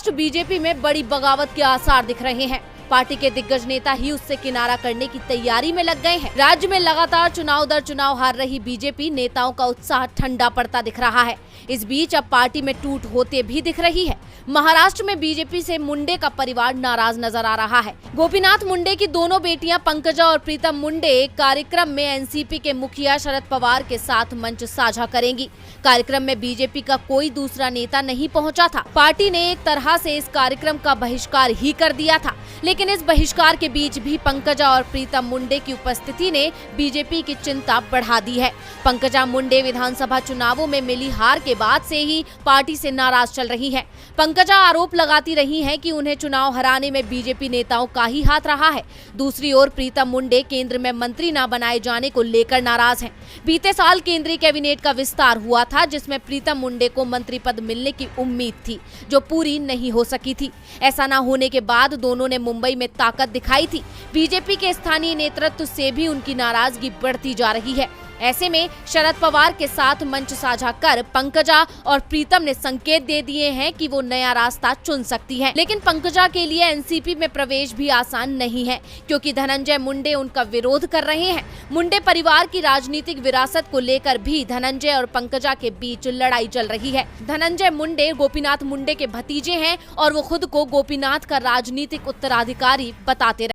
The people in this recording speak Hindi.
महाराष्ट्र बीजेपी में बड़ी बगावत के आसार दिख रहे हैं। पार्टी के दिग्गज नेता ही उससे किनारा करने की तैयारी में लग गए हैं। राज्य में लगातार चुनाव दर चुनाव हार रही बीजेपी नेताओं का उत्साह ठंडा पड़ता दिख रहा है। इस बीच अब पार्टी में टूट होते भी दिख रही है। महाराष्ट्र में बीजेपी से मुंडे का परिवार नाराज नजर आ रहा है। गोपीनाथ मुंडे की दोनों बेटियां पंकजा और प्रीतम मुंडे एक कार्यक्रम में एनसीपी के मुखिया शरद पवार के साथ मंच साझा करेंगी। कार्यक्रम में बीजेपी का कोई दूसरा नेता नहीं पहुंचा था। पार्टी ने एक तरह से इस कार्यक्रम का बहिष्कार ही कर दिया था, लेकिन इस बहिष्कार के बीच भी पंकजा और प्रीतम मुंडे की उपस्थिति ने बीजेपी की चिंता बढ़ा दी है। पंकजा मुंडे विधानसभा चुनावों में मिली हार के बाद से ही पार्टी से नाराज चल रही हैं। पंकजा आरोप लगाती रही हैं कि उन्हें चुनाव हराने में बीजेपी नेताओं का ही हाथ रहा है। दूसरी ओर प्रीतम मुंडे केंद्र में मंत्री न बनाए जाने को लेकर नाराज हैं। बीते साल केंद्रीय कैबिनेट का विस्तार हुआ था, जिसमें प्रीतम मुंडे को मंत्री पद मिलने की उम्मीद थी, जो पूरी नहीं हो सकी थी। ऐसा न होने के बाद दोनों ने मुंबई में ताकत दिखाई थी। बीजेपी के स्थानीय नेतृत्व से भी उनकी नाराजगी बढ़ती जा रही है। ऐसे में शरद पवार के साथ मंच साझा कर पंकजा और प्रीतम ने संकेत दे दिए हैं कि वो नया रास्ता चुन सकती हैं। लेकिन पंकजा के लिए एनसीपी में प्रवेश भी आसान नहीं है, क्योंकि धनंजय मुंडे उनका विरोध कर रहे हैं। मुंडे परिवार की राजनीतिक विरासत को लेकर भी धनंजय और पंकजा के बीच लड़ाई चल रही है। धनंजय मुंडे गोपीनाथ मुंडे के भतीजे हैं और वो खुद को गोपीनाथ का राजनीतिक उत्तराधिकारी बताते